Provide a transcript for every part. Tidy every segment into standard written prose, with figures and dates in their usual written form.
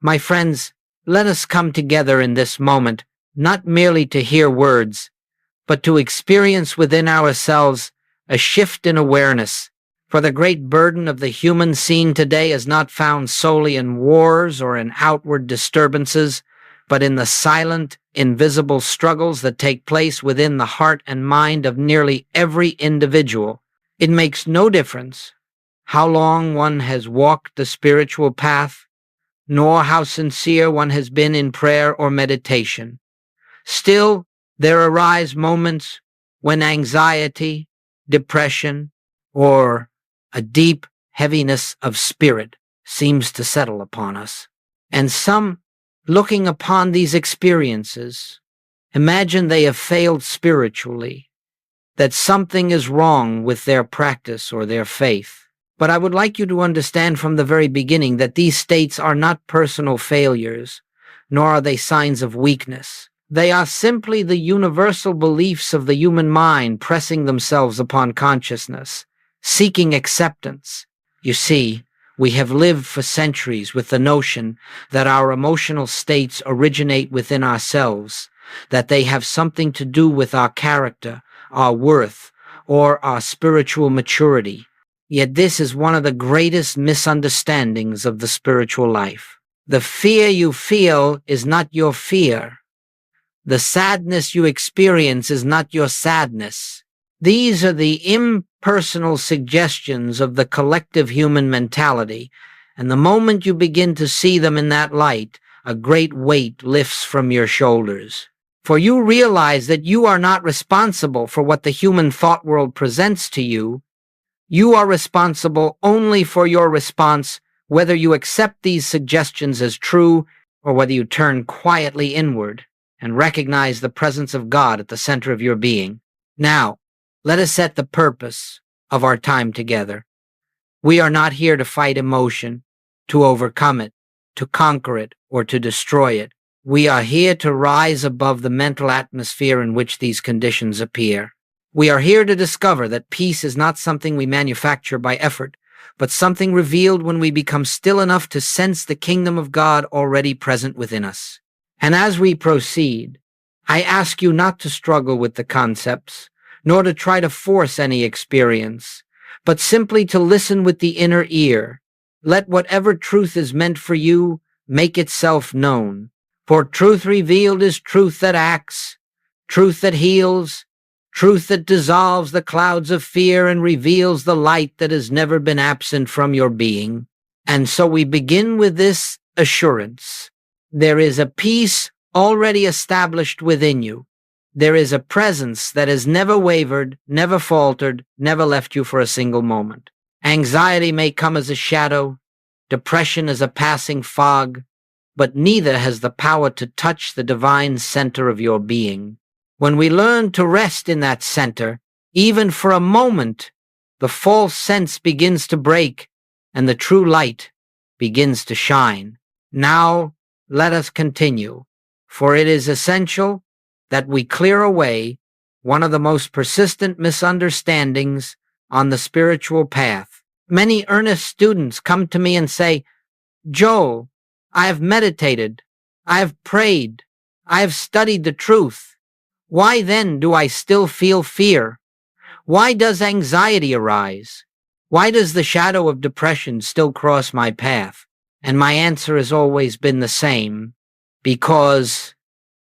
My friends, let us come together in this moment, not merely to hear words, but to experience within ourselves a shift in awareness. For the great burden of the human scene today is not found solely in wars or in outward disturbances, but in the silent, invisible struggles that take place within the heart and mind of nearly every individual. It makes no difference how long one has walked the spiritual path, nor how sincere one has been in prayer or meditation. Still, there arise moments when anxiety, depression, or a deep heaviness of spirit seems to settle upon us. And some, looking upon these experiences, imagine they have failed spiritually, that something is wrong with their practice or their faith. But I would like you to understand from the very beginning that these states are not personal failures, nor are they signs of weakness. They are simply the universal beliefs of the human mind pressing themselves upon consciousness, seeking acceptance. You see, we have lived for centuries with the notion that our emotional states originate within ourselves, that they have something to do with our character, our worth, or our spiritual maturity. Yet this is one of the greatest misunderstandings of the spiritual life. The fear you feel is not your fear. The sadness you experience is not your sadness. These are the impersonal suggestions of the collective human mentality, and the moment you begin to see them in that light, a great weight lifts from your shoulders. For you realize that you are not responsible for what the human thought world presents to you. You are responsible only for your response, whether you accept these suggestions as true or whether you turn quietly inward and recognize the presence of God at the center of your being. Now, let us set the purpose of our time together. We are not here to fight emotion, to overcome it, to conquer it, or to destroy it. We are here to rise above the mental atmosphere in which these conditions appear. We are here to discover that peace is not something we manufacture by effort, but something revealed when we become still enough to sense the kingdom of God already present within us. And as we proceed, I ask you not to struggle with the concepts, nor to try to force any experience, but simply to listen with the inner ear. Let whatever truth is meant for you make itself known. For truth revealed is truth that acts, truth that heals, truth that dissolves the clouds of fear and reveals the light that has never been absent from your being. And so we begin with this assurance. There is a peace already established within you. There is a presence that has never wavered, never faltered, never left you for a single moment. Anxiety may come as a shadow, depression as a passing fog, but neither has the power to touch the divine center of your being. When we learn to rest in that center, even for a moment, the false sense begins to break and the true light begins to shine. Now, let us continue, for it is essential that we clear away one of the most persistent misunderstandings on the spiritual path. Many earnest students come to me and say, "Joel, I have meditated, I have prayed, I have studied the truth. Why then do I still feel fear? Why does anxiety arise? Why does the shadow of depression still cross my path?" And my answer has always been the same, because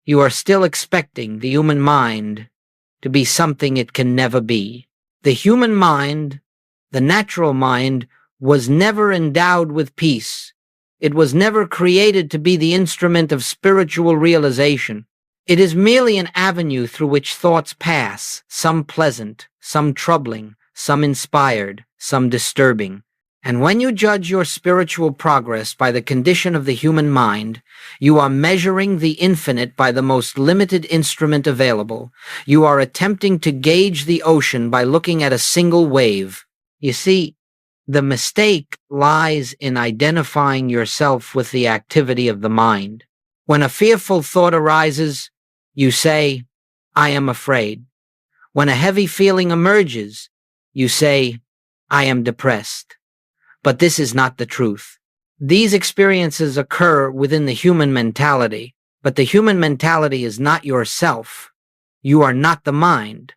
you are still expecting the human mind to be something it can never be. The human mind, the natural mind, was never endowed with peace. It was never created to be the instrument of spiritual realization. It is merely an avenue through which thoughts pass, some pleasant, some troubling, some inspired, some disturbing. And when you judge your spiritual progress by the condition of the human mind, you are measuring the infinite by the most limited instrument available. You are attempting to gauge the ocean by looking at a single wave. You see, the mistake lies in identifying yourself with the activity of the mind. When a fearful thought arises, you say, "I am afraid." When a heavy feeling emerges, you say, "I am depressed." But this is not the truth. These experiences occur within the human mentality, but the human mentality is not yourself. You are not the mind.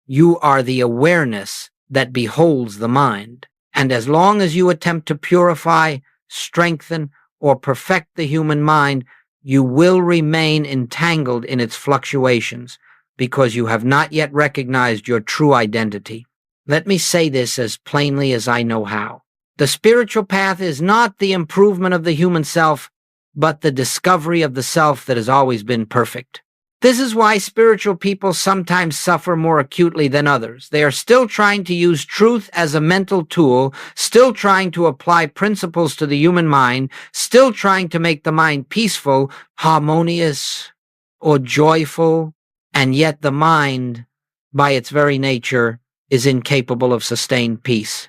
You are the awareness that beholds the mind. And as long as you attempt to purify, strengthen, or perfect the human mind, you will remain entangled in its fluctuations because you have not yet recognized your true identity. Let me say this as plainly as I know how. The spiritual path is not the improvement of the human self, but the discovery of the self that has always been perfect. This is why spiritual people sometimes suffer more acutely than others. They are still trying to use truth as a mental tool, still trying to apply principles to the human mind, still trying to make the mind peaceful, harmonious, or joyful, and yet the mind, by its very nature, is incapable of sustained peace.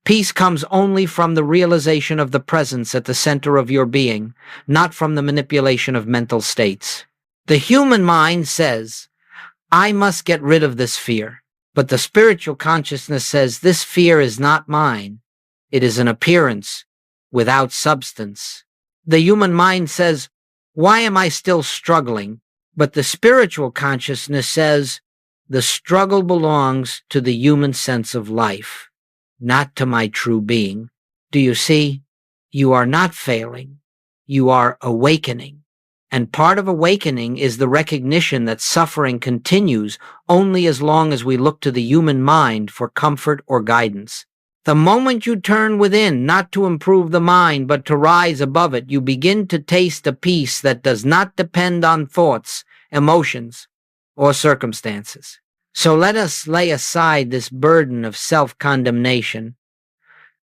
Peace comes only from the realization of the presence at the center of your being, not from the manipulation of mental states. The human mind says, I must get rid of this fear. But the spiritual consciousness says, this fear is not mine. It is an appearance without substance. The human mind says, why am I still struggling? But the spiritual consciousness says, the struggle belongs to the human sense of life, not to my true being. Do you see? You are not failing. You are awakening. And part of awakening is the recognition that suffering continues only as long as we look to the human mind for comfort or guidance. The moment you turn within, not to improve the mind, but to rise above it, you begin to taste a peace that does not depend on thoughts, emotions, or circumstances. So let us lay aside this burden of self-condemnation.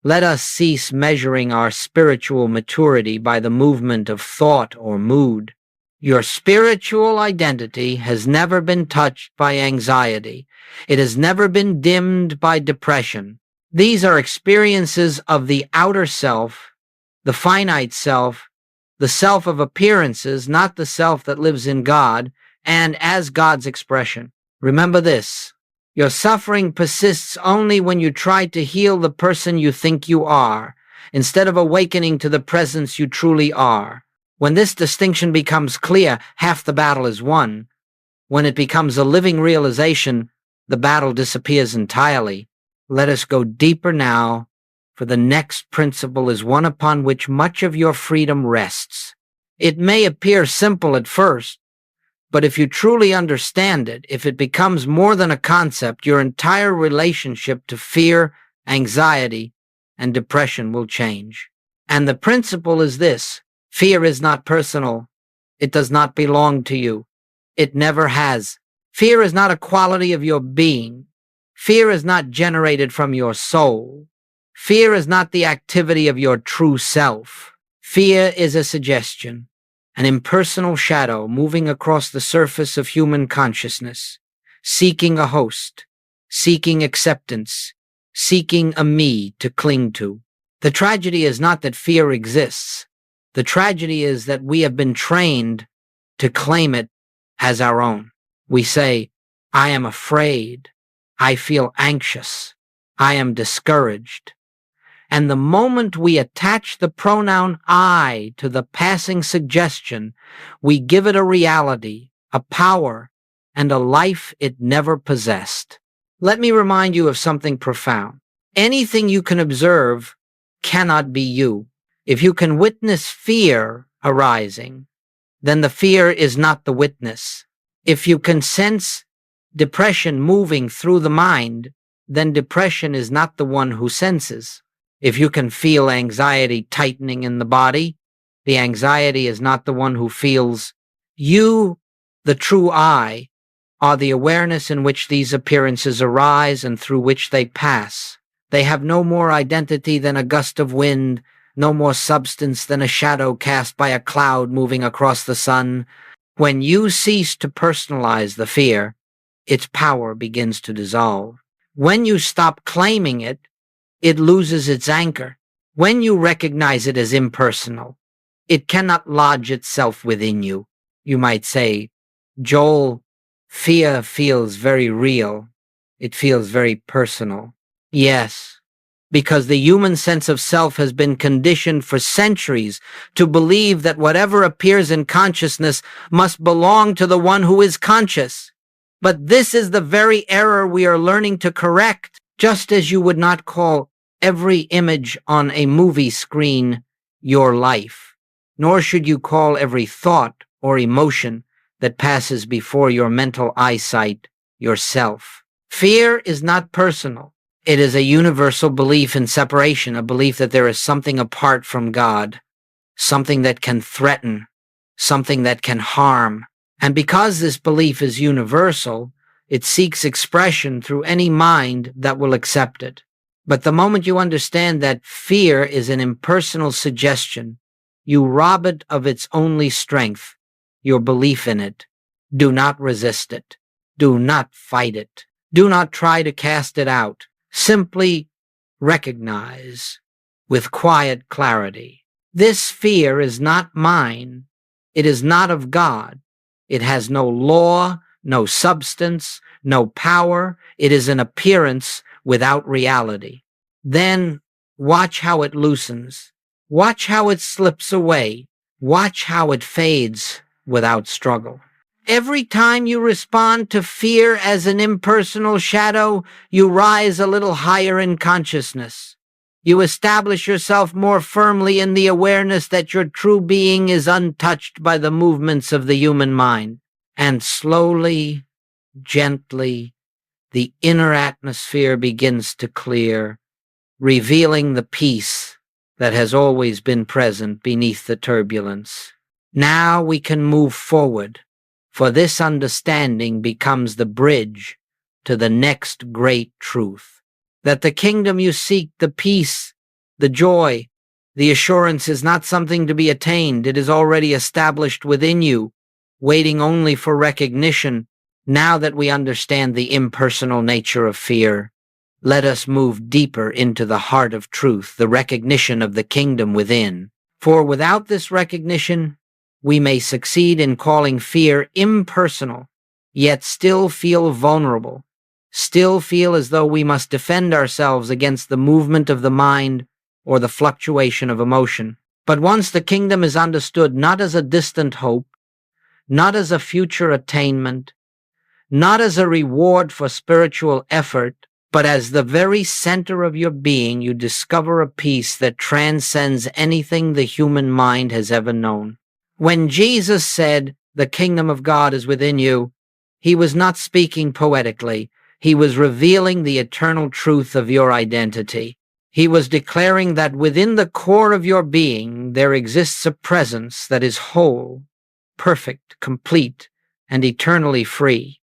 Let us cease measuring our spiritual maturity by the movement of thought or mood. Your spiritual identity has never been touched by anxiety. It has never been dimmed by depression. These are experiences of the outer self, the finite self, the self of appearances, not the self that lives in God, and as God's expression. Remember this. Your suffering persists only when you try to heal the person you think you are, instead of awakening to the presence you truly are. When this distinction becomes clear, half the battle is won. When it becomes a living realization, the battle disappears entirely. Let us go deeper now, for the next principle is one upon which much of your freedom rests. It may appear simple at first, but if you truly understand it, if it becomes more than a concept, your entire relationship to fear, anxiety, and depression will change. And the principle is this: fear is not personal. It does not belong to you. It never has. Fear is not a quality of your being. Fear is not generated from your soul. Fear is not the activity of your true self. Fear is a suggestion, an impersonal shadow moving across the surface of human consciousness, seeking a host, seeking acceptance, seeking a me to cling to. The tragedy is not that fear exists. The tragedy is that we have been trained to claim it as our own. We say, I am afraid. I feel anxious. I am discouraged. And the moment we attach the pronoun I to the passing suggestion, we give it a reality, a power, and a life it never possessed. Let me remind you of something profound. Anything you can observe cannot be you. If you can witness fear arising, then the fear is not the witness. If you can sense depression moving through the mind, then depression is not the one who senses. If you can feel anxiety tightening in the body, the anxiety is not the one who feels. You, the true I, are the awareness in which these appearances arise and through which they pass. They have no more identity than a gust of wind, no more substance than a shadow cast by a cloud moving across the sun. When you cease to personalize the fear, its power begins to dissolve. When you stop claiming it, it loses its anchor. When you recognize it as impersonal, it cannot lodge itself within you. You might say, Joel, fear feels very real. It feels very personal. Yes, because the human sense of self has been conditioned for centuries to believe that whatever appears in consciousness must belong to the one who is conscious. But this is the very error we are learning to correct, just as you would not call every image on a movie screen your life, nor should you call every thought or emotion that passes before your mental eyesight yourself. Fear is not personal. It is a universal belief in separation, a belief that there is something apart from God, something that can threaten, something that can harm. And because this belief is universal, it seeks expression through any mind that will accept it. But the moment you understand that fear is an impersonal suggestion, you rob it of its only strength, your belief in it. Do not resist it. Do not fight it. Do not try to cast it out. Simply recognize with quiet clarity. This fear is not mine. It is not of God. It has no law, no substance, no power. It is an appearance without reality. Then watch how it loosens. Watch how it slips away. Watch how it fades without struggle. Every time you respond to fear as an impersonal shadow, you rise a little higher in consciousness. You establish yourself more firmly in the awareness that your true being is untouched by the movements of the human mind. And slowly, gently, the inner atmosphere begins to clear, revealing the peace that has always been present beneath the turbulence. Now we can move forward, for this understanding becomes the bridge to the next great truth. That the kingdom you seek, the peace, the joy, the assurance is not something to be attained. It is already established within you, waiting only for recognition. Now that we understand the impersonal nature of fear, let us move deeper into the heart of truth, the recognition of the kingdom within. For without this recognition, we may succeed in calling fear impersonal, yet still feel vulnerable, still feel as though we must defend ourselves against the movement of the mind or the fluctuation of emotion. But once the kingdom is understood not as a distant hope, not as a future attainment, not as a reward for spiritual effort, but as the very center of your being, you discover a peace that transcends anything the human mind has ever known. When Jesus said, "The kingdom of God is within you," he was not speaking poetically. He was revealing the eternal truth of your identity. He was declaring that within the core of your being there exists a presence that is whole, perfect, complete, and eternally free.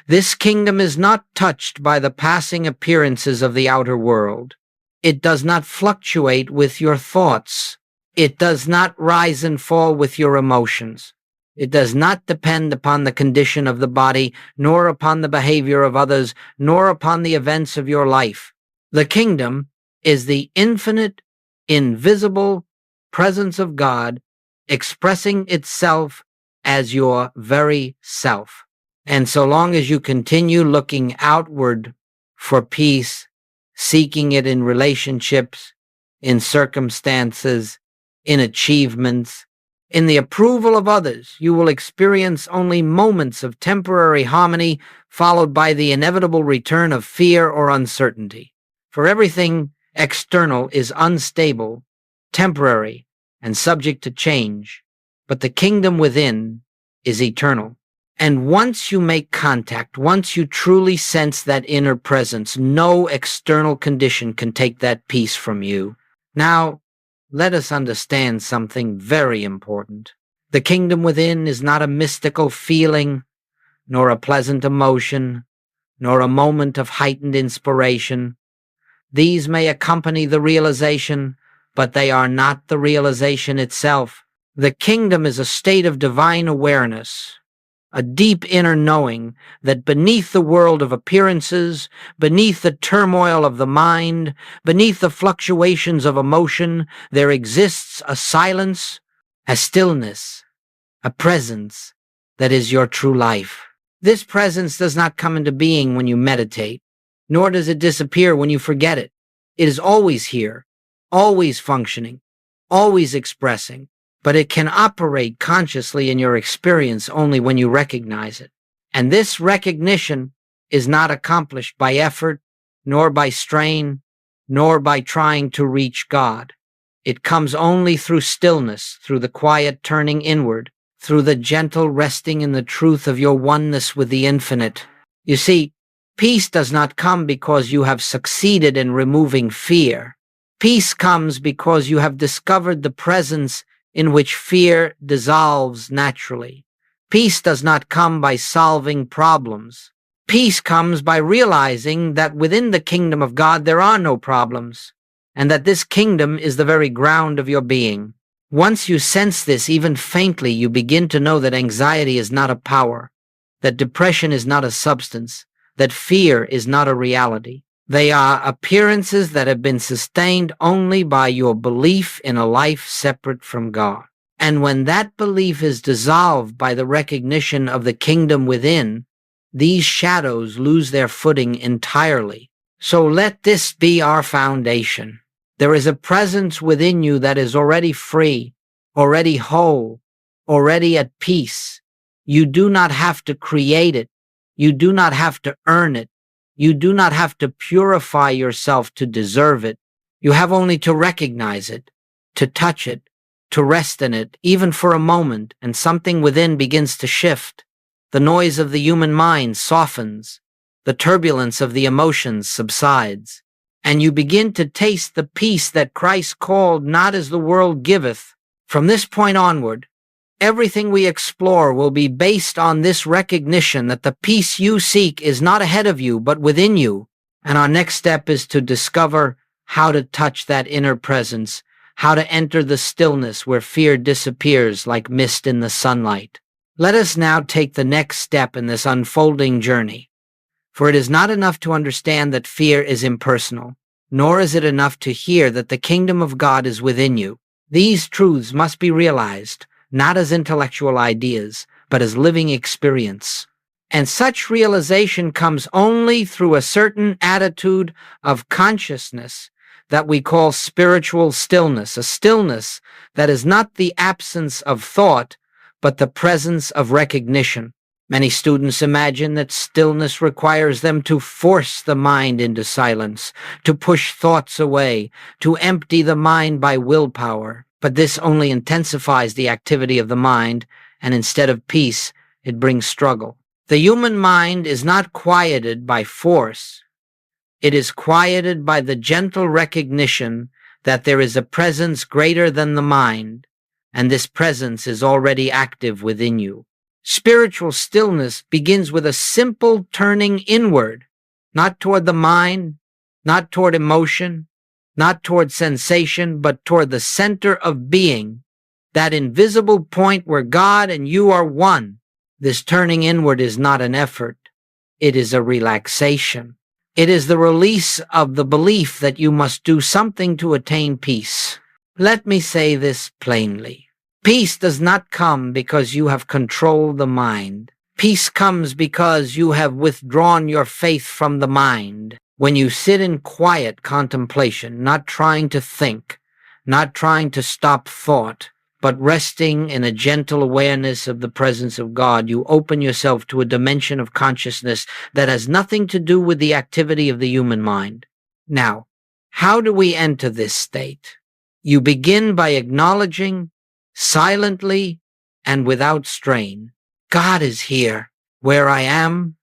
This kingdom is not touched by the passing appearances of the outer world. It does not fluctuate with your thoughts. It does not rise and fall with your emotions. It does not depend upon the condition of the body, nor upon the behavior of others, nor upon the events of your life. The kingdom is the infinite, invisible presence of God expressing itself as your very self. And so long as you continue looking outward for peace, seeking it in relationships, in circumstances, in achievements, in the approval of others, you will experience only moments of temporary harmony, followed by the inevitable return of fear or uncertainty. For everything external is unstable, temporary, and subject to change, but the kingdom within is eternal. And once you make contact, once you truly sense that inner presence, no external condition can take that peace from you. Now, let us understand something very important. The kingdom within is not a mystical feeling, nor a pleasant emotion, nor a moment of heightened inspiration. These may accompany the realization, but they are not the realization itself. The kingdom is a state of divine awareness, a deep inner knowing that beneath the world of appearances, beneath the turmoil of the mind, beneath the fluctuations of emotion, there exists a silence, a stillness, a presence that is your true life. This presence does not come into being when you meditate, nor does it disappear when you forget it. It is always here, always functioning, always expressing, but it can operate consciously in your experience only when you recognize it. And this recognition is not accomplished by effort, nor by strain, nor by trying to reach God. It comes only through stillness, through the quiet turning inward, through the gentle resting in the truth of your oneness with the infinite. You see, peace does not come because you have succeeded in removing fear. Peace comes because you have discovered the presence in which fear dissolves naturally. Peace does not come by solving problems. Peace comes by realizing that within the kingdom of God there are no problems, and that this kingdom is the very ground of your being. Once you sense this even faintly, you begin to know that anxiety is not a power, that depression is not a substance, that fear is not a reality. They are appearances that have been sustained only by your belief in a life separate from God. And when that belief is dissolved by the recognition of the kingdom within, these shadows lose their footing entirely. So let this be our foundation. There is a presence within you that is already free, already whole, already at peace. You do not have to create it. You do not have to earn it. You do not have to purify yourself to deserve it. You have only to recognize it, to touch it, to rest in it, even for a moment, and something within begins to shift. The noise of the human mind softens. The turbulence of the emotions subsides. And you begin to taste the peace that Christ called not as the world giveth. From this point onward, everything we explore will be based on this recognition that the peace you seek is not ahead of you, but within you. And our next step is to discover how to touch that inner presence, how to enter the stillness where fear disappears like mist in the sunlight. Let us now take the next step in this unfolding journey. For it is not enough to understand that fear is impersonal, nor is it enough to hear that the kingdom of God is within you. These truths must be realized, not as intellectual ideas, but as living experience. And such realization comes only through a certain attitude of consciousness that we call spiritual stillness, a stillness that is not the absence of thought, but the presence of recognition. Many students imagine that stillness requires them to force the mind into silence, to push thoughts away, to empty the mind by willpower. But this only intensifies the activity of the mind, and instead of peace, it brings struggle. The human mind is not quieted by force. It is quieted by the gentle recognition that there is a presence greater than the mind, and this presence is already active within you. Spiritual stillness begins with a simple turning inward, not toward the mind, not toward emotion, not toward sensation, but toward the center of being, that invisible point where God and you are one. This turning inward is not an effort. It is a relaxation. It is the release of the belief that you must do something to attain peace. Let me say this plainly. Peace does not come because you have controlled the mind. Peace comes because you have withdrawn your faith from the mind. When you sit in quiet contemplation, not trying to think, not trying to stop thought, but resting in a gentle awareness of the presence of God, you open yourself to a dimension of consciousness that has nothing to do with the activity of the human mind. Now, how do we enter this state? You begin by acknowledging silently and without strain, God is here. Where I am,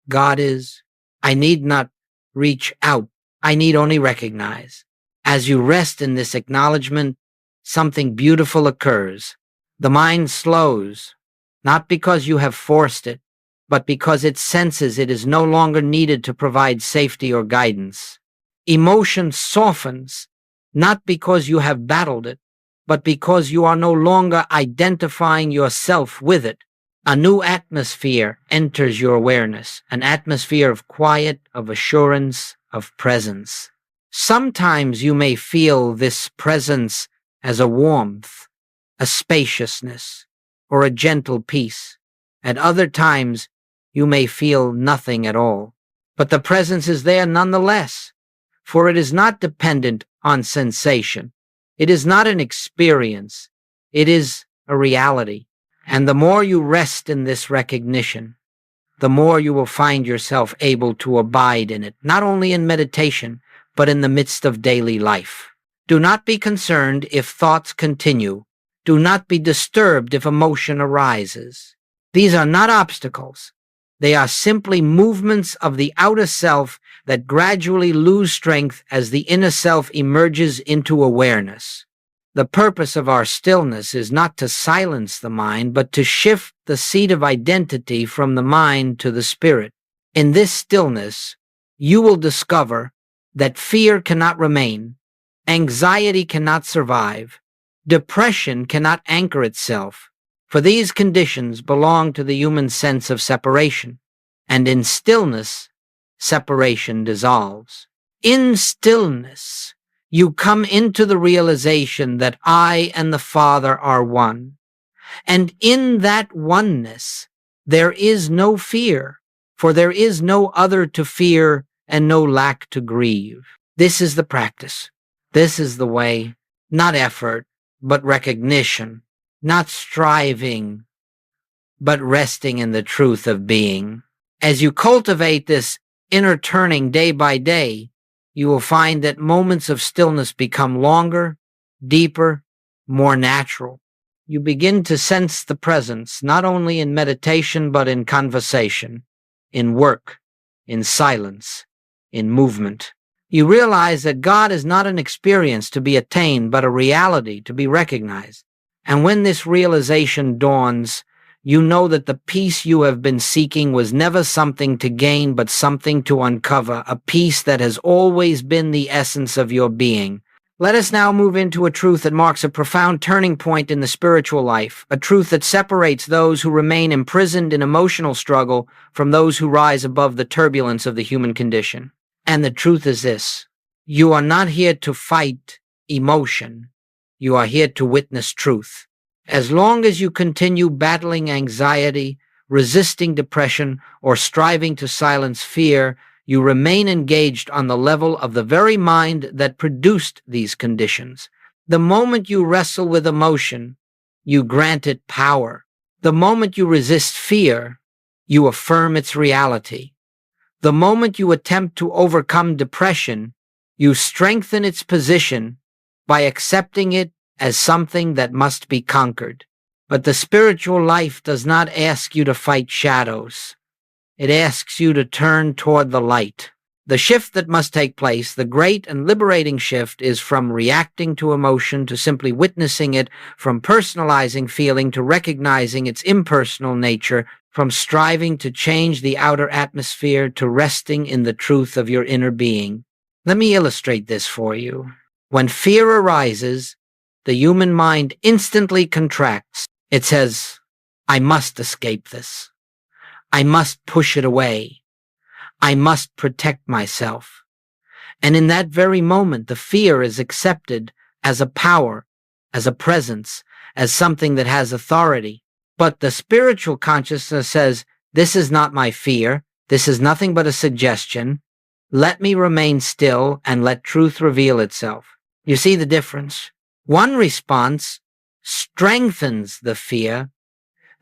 God is. I need not reach out. I need only recognize. As you rest in this acknowledgement, something beautiful occurs. The mind slows, not because you have forced it, but because it senses it is no longer needed to provide safety or guidance. Emotion softens, not because you have battled it, but because you are no longer identifying yourself with it. A new atmosphere enters your awareness, an atmosphere of quiet, of assurance, of presence. Sometimes you may feel this presence as a warmth, a spaciousness, or a gentle peace. At other times, you may feel nothing at all. But the presence is there nonetheless, for it is not dependent on sensation. It is not an experience. It is a reality. And the more you rest in this recognition, the more you will find yourself able to abide in it, not only in meditation, but in the midst of daily life. Do not be concerned if thoughts continue. Do not be disturbed if emotion arises. These are not obstacles. They are simply movements of the outer self that gradually lose strength as the inner self emerges into awareness. The purpose of our stillness is not to silence the mind, but to shift the seat of identity from the mind to the spirit. In this stillness, you will discover that fear cannot remain, anxiety cannot survive, depression cannot anchor itself, for these conditions belong to the human sense of separation, and in stillness, separation dissolves. In stillness, you come into the realization that I and the Father are one. And in that oneness, there is no fear, for there is no other to fear and no lack to grieve. This is the practice. This is the way, not effort, but recognition, not striving, but resting in the truth of being. As you cultivate this inner turning day by day, you will find that moments of stillness become longer, deeper, more natural. You begin to sense the presence, not only in meditation, but in conversation, in work, in silence, in movement. You realize that God is not an experience to be attained, but a reality to be recognized. And when this realization dawns, you know that the peace you have been seeking was never something to gain, but something to uncover, a peace that has always been the essence of your being. Let us now move into a truth that marks a profound turning point in the spiritual life, a truth that separates those who remain imprisoned in emotional struggle from those who rise above the turbulence of the human condition. And the truth is this: you are not here to fight emotion. You are here to witness truth. As long as you continue battling anxiety, resisting depression, or striving to silence fear, you remain engaged on the level of the very mind that produced these conditions. The moment you wrestle with emotion, you grant it power. The moment you resist fear, you affirm its reality. The moment you attempt to overcome depression, you strengthen its position by accepting it as something that must be conquered. But the spiritual life does not ask you to fight shadows. It asks you to turn toward the light. The shift that must take place, the great and liberating shift, is from reacting to emotion to simply witnessing it, from personalizing feeling to recognizing its impersonal nature, from striving to change the outer atmosphere to resting in the truth of your inner being. Let me illustrate this for you. When fear arises, the human mind instantly contracts. It says, I must escape this. I must push it away. I must protect myself. And in that very moment, the fear is accepted as a power, as a presence, as something that has authority. But the spiritual consciousness says, this is not my fear. This is nothing but a suggestion. Let me remain still and let truth reveal itself. You see the difference? One response strengthens the fear.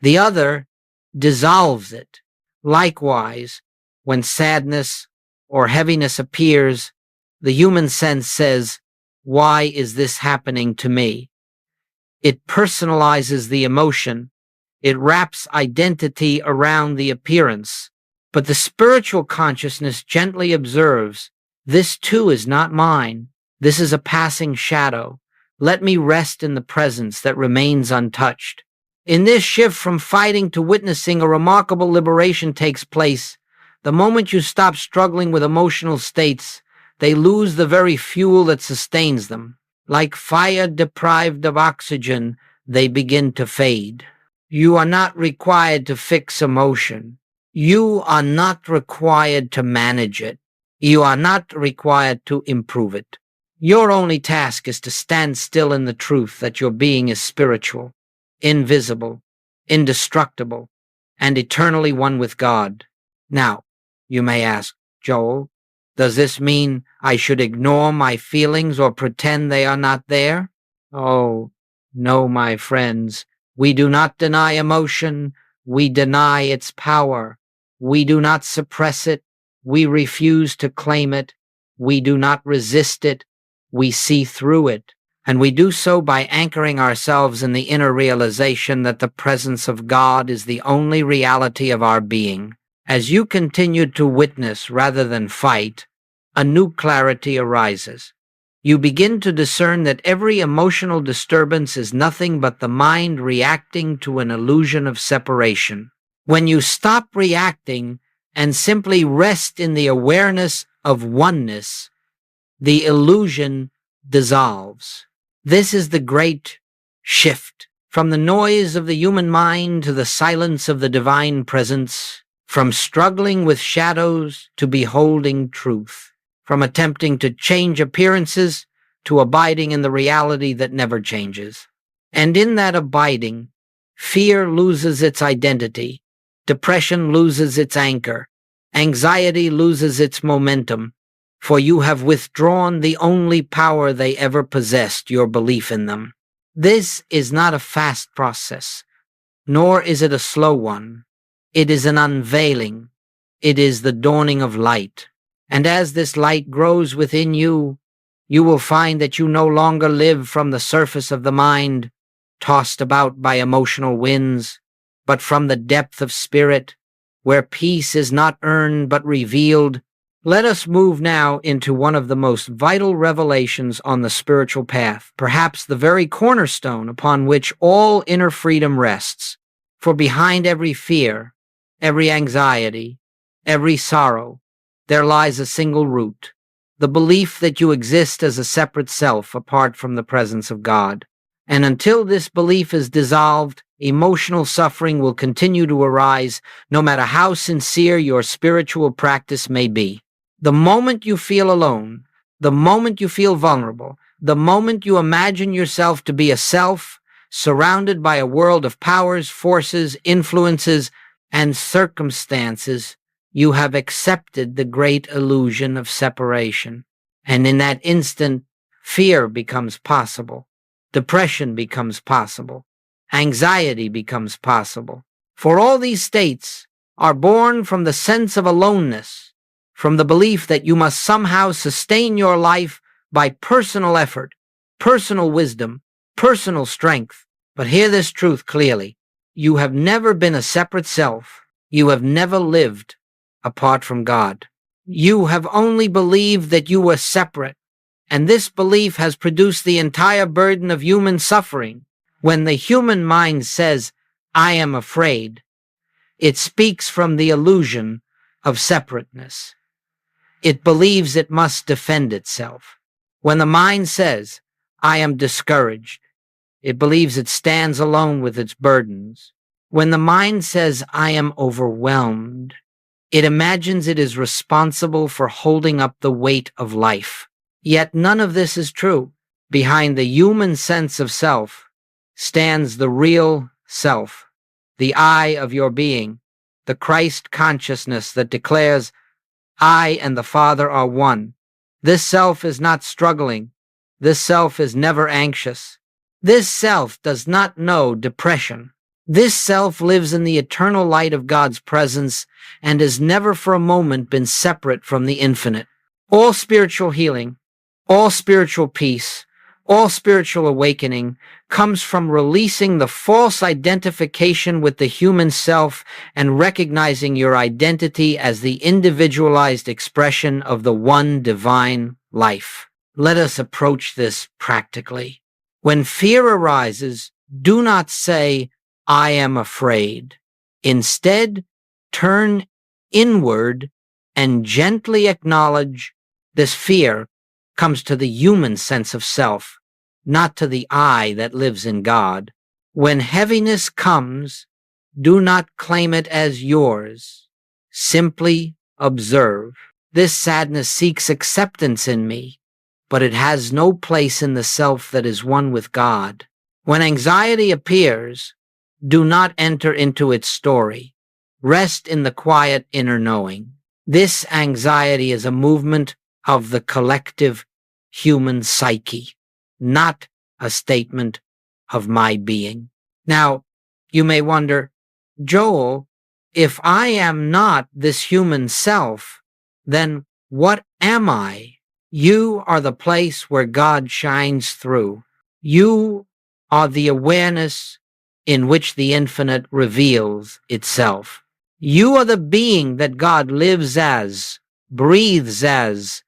The other dissolves it. Likewise, when sadness or heaviness appears, the human sense says, why is this happening to me? It personalizes the emotion. It wraps identity around the appearance. But the spiritual consciousness gently observes, this too is not mine. This is a passing shadow. Let me rest in the presence that remains untouched. In this shift from fighting to witnessing, a remarkable liberation takes place. The moment you stop struggling with emotional states, they lose the very fuel that sustains them. Like fire deprived of oxygen, they begin to fade. You are not required to fix emotion. You are not required to manage it. You are not required to improve it. Your only task is to stand still in the truth that your being is spiritual, invisible, indestructible, and eternally one with God. Now, you may ask, Joel, Does this mean I should ignore my feelings or pretend they are not there? Oh, no, my friends. We do not deny emotion. We deny its power. We do not suppress it. We refuse to claim it. We do not resist it. We see through it. And we do so by anchoring ourselves in the inner realization that the presence of God is the only reality of our being. As you continue to witness rather than fight, a new clarity arises. You begin to discern that every emotional disturbance is nothing but the mind reacting to an illusion of separation. When you stop reacting and simply rest in the awareness of oneness, the illusion dissolves. This is the great shift from the noise of the human mind to the silence of the divine presence, from struggling with shadows to beholding truth, from attempting to change appearances to abiding in the reality that never changes. And in that abiding, fear loses its identity, depression loses its anchor, anxiety loses its momentum, for you have withdrawn the only power they ever possessed, your belief in them. This is not a fast process, nor is it a slow one. It is an unveiling. It is the dawning of light. And as this light grows within you, you will find that you no longer live from the surface of the mind, tossed about by emotional winds, but from the depth of spirit, where peace is not earned but revealed. Let us move now into one of the most vital revelations on the spiritual path, perhaps the very cornerstone upon which all inner freedom rests. For behind every fear, every anxiety, every sorrow, there lies a single root, the belief that you exist as a separate self apart from the presence of God. And until this belief is dissolved, emotional suffering will continue to arise, no matter how sincere your spiritual practice may be. The moment you feel alone, the moment you feel vulnerable, the moment you imagine yourself to be a self surrounded by a world of powers, forces, influences, and circumstances, you have accepted the great illusion of separation. And in that instant, fear becomes possible. Depression becomes possible. Anxiety becomes possible. For all these states are born from the sense of aloneness, from the belief that you must somehow sustain your life by personal effort, personal wisdom, personal strength. But hear this truth clearly. You have never been a separate self. You have never lived apart from God. You have only believed that you were separate, and this belief has produced the entire burden of human suffering. When the human mind says, "I am afraid," it speaks from the illusion of separateness. It believes it must defend itself. When the mind says, "I am discouraged," it believes it stands alone with its burdens. When the mind says, "I am overwhelmed," it imagines it is responsible for holding up the weight of life. Yet none of this is true. Behind the human sense of self stands the real self, the I of your being, the Christ consciousness that declares, "I and the Father are one." This self is not struggling. This self is never anxious. This self does not know depression. This self lives in the eternal light of God's presence and has never for a moment been separate from the infinite. All spiritual healing, all spiritual peace, all spiritual awakening comes from releasing the false identification with the human self and recognizing your identity as the individualized expression of the one divine life. Let us approach this practically. When fear arises, do not say, "I am afraid." Instead, turn inward and gently acknowledge this fear comes to the human sense of self, not to the I that lives in God. When heaviness comes, do not claim it as yours. Simply observe. This sadness seeks acceptance in me, but it has no place in the self that is one with God. When anxiety appears, do not enter into its story. Rest in the quiet inner knowing. This anxiety is a movement of the collective human psyche, not a statement of my being. Now, you may wonder, Joel, if I am not this human self, then what am I? You are the place where God shines through. You are the awareness in which the infinite reveals itself. You are the being that God lives as, breathes as,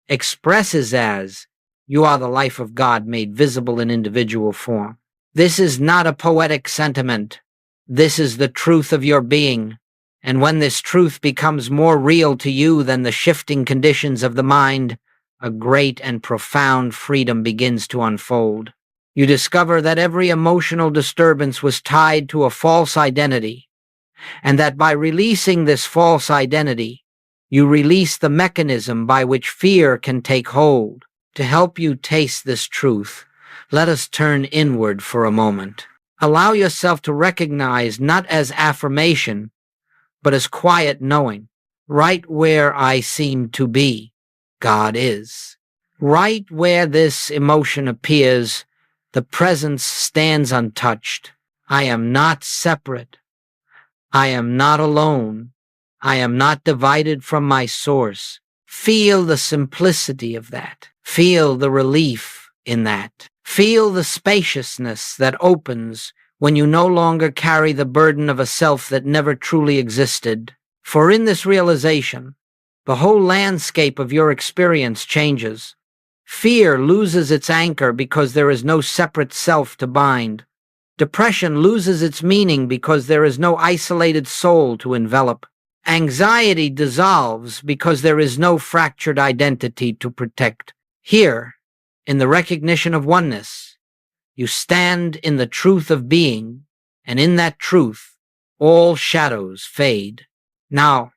expresses as. You are the life of God made visible in individual form. This is not a poetic sentiment. This is the truth of your being. And when this truth becomes more real to you than the shifting conditions of the mind, a great and profound freedom begins to unfold. You discover that every emotional disturbance was tied to a false identity, and that by releasing this false identity, you release the mechanism by which fear can take hold. To help you taste this truth, let us turn inward for a moment. Allow yourself to recognize not as affirmation, but as quiet knowing. Right where I seem to be, God is. Right where this emotion appears, the presence stands untouched. I am not separate. I am not alone. I am not divided from my source. Feel the simplicity of that. Feel the relief in that. Feel the spaciousness that opens when you no longer carry the burden of a self that never truly existed. For in this realization, the whole landscape of your experience changes. Fear loses its anchor because there is no separate self to bind. Depression loses its meaning because there is no isolated soul to envelop. Anxiety dissolves because there is no fractured identity to protect. Here, in the recognition of oneness, you stand in the truth of being, and in that truth, all shadows fade. Now,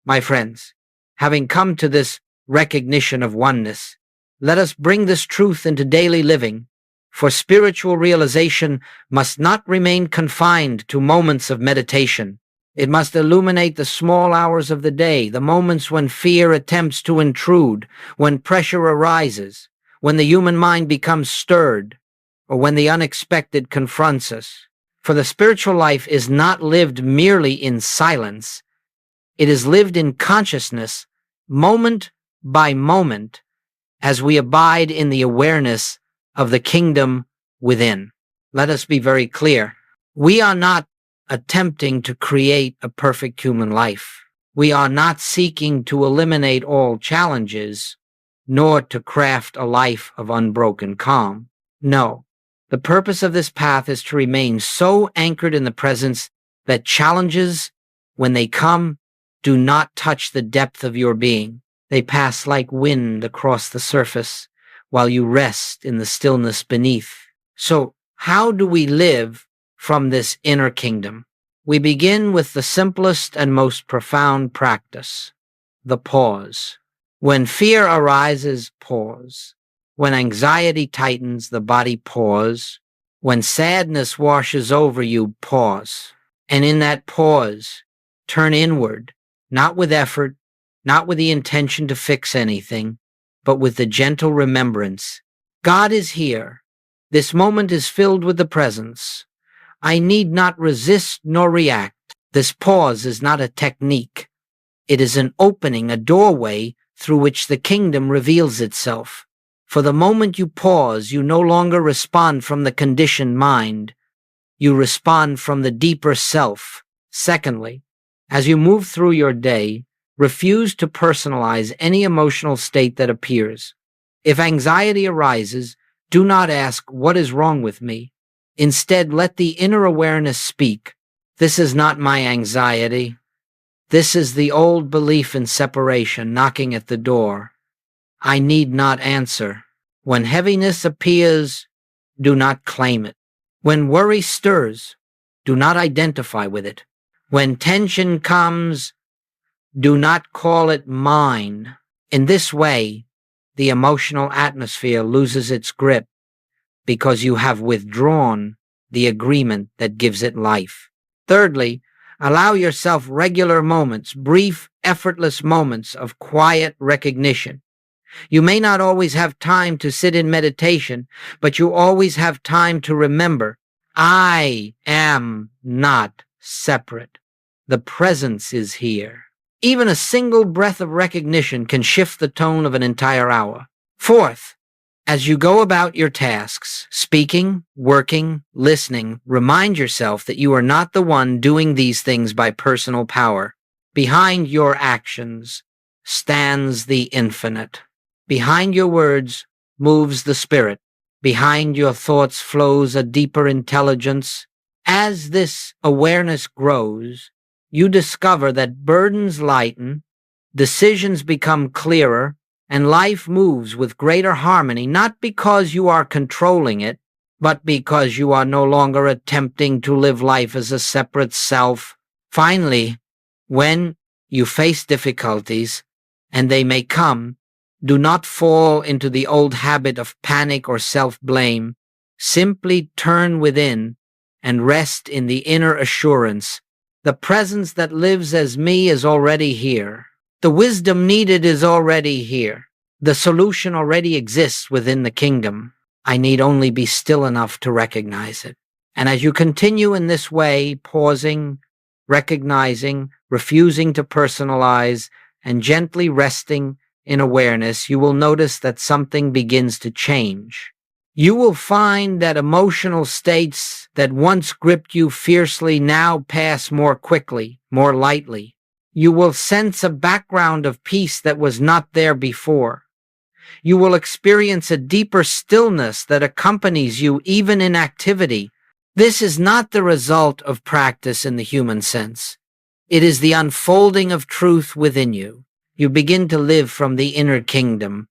my friends, having come to this recognition of oneness, let us bring this truth into daily living, for spiritual realization must not remain confined to moments of meditation. It must illuminate the small hours of the day, the moments when fear attempts to intrude, when pressure arises, when the human mind becomes stirred, or when the unexpected confronts us. For the spiritual life is not lived merely in silence. It is lived in consciousness, moment by moment, as we abide in the awareness of the kingdom within. Let us be very clear. We are not attempting to create a perfect human life. We are not seeking to eliminate all challenges, nor to craft a life of unbroken calm. No, the purpose of this path is to remain so anchored in the presence that challenges, when they come, do not touch the depth of your being. They pass like wind across the surface, while you rest in the stillness beneath. So, how do we live from this inner kingdom? We begin with the simplest and most profound practice, the pause. When fear arises, pause. When anxiety tightens, the body pause. When sadness washes over you, pause. And in that pause, turn inward, not with effort, not with the intention to fix anything, but with the gentle remembrance. God is here. This moment is filled with the presence. I need not resist nor react. This pause is not a technique. It is an opening, a doorway through which the kingdom reveals itself. For the moment you pause, you no longer respond from the conditioned mind. You respond from the deeper self. Secondly, as you move through your day, refuse to personalize any emotional state that appears. If anxiety arises, do not ask, "What is wrong with me?" Instead, let the inner awareness speak. This is not my anxiety. This is the old belief in separation knocking at the door. I need not answer. When heaviness appears, do not claim it. When worry stirs, do not identify with it. When tension comes, do not call it mine. In this way, the emotional atmosphere loses its grip because you have withdrawn the agreement that gives it life. Thirdly, allow yourself regular moments, brief effortless moments of quiet recognition. You may not always have time to sit in meditation, but you always have time to remember, I am not separate. The presence is here. Even a single breath of recognition can shift the tone of an entire hour. Fourth, as you go about your tasks, speaking, working, listening, remind yourself that you are not the one doing these things by personal power. Behind your actions stands the infinite. Behind your words moves the spirit. Behind your thoughts flows a deeper intelligence. As this awareness grows, you discover that burdens lighten, decisions become clearer, and life moves with greater harmony, not because you are controlling it, but because you are no longer attempting to live life as a separate self. Finally, when you face difficulties, and they may come, do not fall into the old habit of panic or self-blame. Simply turn within and rest in the inner assurance. The presence that lives as me is already here. The wisdom needed is already here. The solution already exists within the kingdom. I need only be still enough to recognize it. And as you continue in this way, pausing, recognizing, refusing to personalize, and gently resting in awareness, you will notice that something begins to change. You will find that emotional states that once gripped you fiercely now pass more quickly, more lightly. You will sense a background of peace that was not there before. You will experience a deeper stillness that accompanies you even in activity. This is not the result of practice in the human sense. It is the unfolding of truth within you. You begin to live from the inner kingdom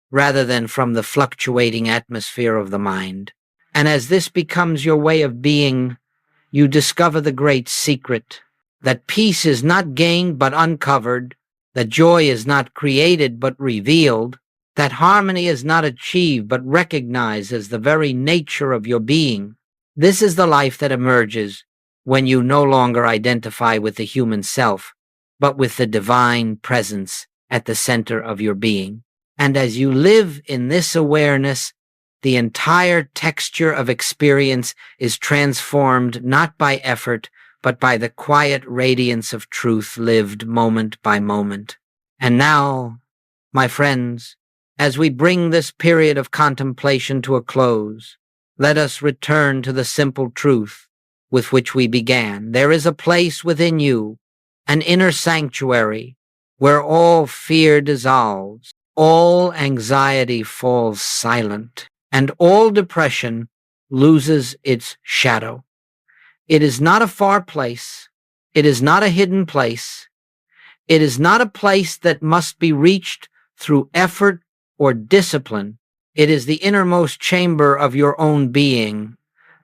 rather than from the fluctuating atmosphere of the mind. And as this becomes your way of being, you discover the great secret, that peace is not gained but uncovered, that joy is not created but revealed, that harmony is not achieved but recognized as the very nature of your being. This is the life that emerges when you no longer identify with the human self, but with the divine presence at the center of your being. And as you live in this awareness, the entire texture of experience is transformed not by effort, but by the quiet radiance of truth lived moment by moment. And now, my friends, as we bring this period of contemplation to a close, let us return to the simple truth with which we began. There is a place within you, an inner sanctuary, where all fear dissolves, all anxiety falls silent, and all depression loses its shadow. It is not a far place. It is not a hidden place. It is not a place that must be reached through effort or discipline. It is the innermost chamber of your own being,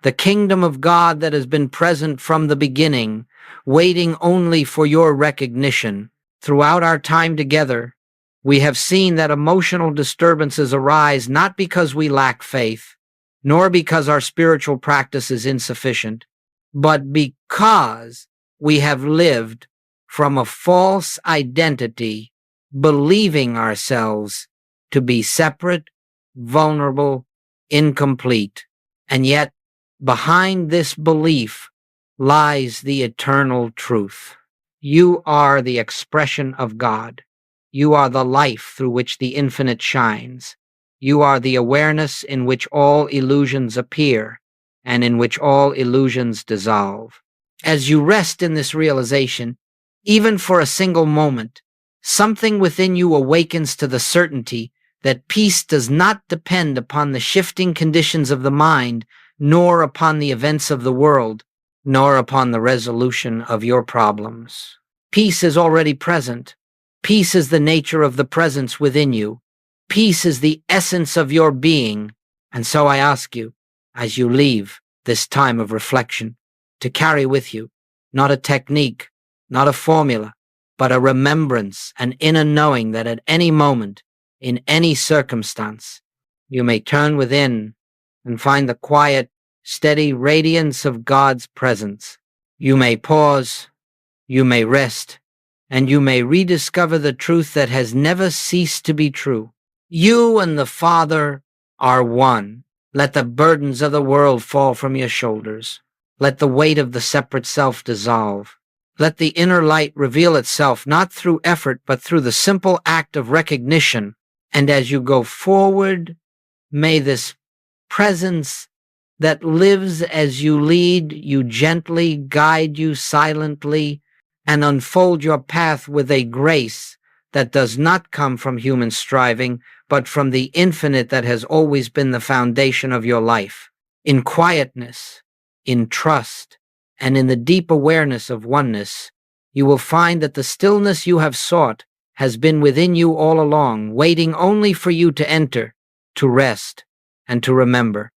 the kingdom of God that has been present from the beginning, waiting only for your recognition. Throughout our time together, we have seen that emotional disturbances arise not because we lack faith, nor because our spiritual practice is insufficient, but because we have lived from a false identity, believing ourselves to be separate, vulnerable, incomplete. And yet, behind this belief lies the eternal truth. You are the expression of God. You are the life through which the infinite shines. You are the awareness in which all illusions appear and in which all illusions dissolve. As you rest in this realization, even for a single moment, something within you awakens to the certainty that peace does not depend upon the shifting conditions of the mind, nor upon the events of the world, nor upon the resolution of your problems. Peace is already present. Peace is the nature of the presence within you. Peace is the essence of your being. And so I ask you, as you leave this time of reflection, to carry with you not a technique, not a formula, but a remembrance, an inner knowing that at any moment, in any circumstance, you may turn within and find the quiet, steady radiance of God's presence. You may pause, you may rest, and you may rediscover the truth that has never ceased to be true. You and the Father are one. Let the burdens of the world fall from your shoulders. Let the weight of the separate self dissolve. Let the inner light reveal itself not through effort but through the simple act of recognition. And as you go forward, may this presence that lives as you lead you gently guide you silently and unfold your path with a grace that does not come from human striving, but from the infinite that has always been the foundation of your life. In quietness, in trust, and in the deep awareness of oneness, you will find that the stillness you have sought has been within you all along, waiting only for you to enter, to rest, and to remember.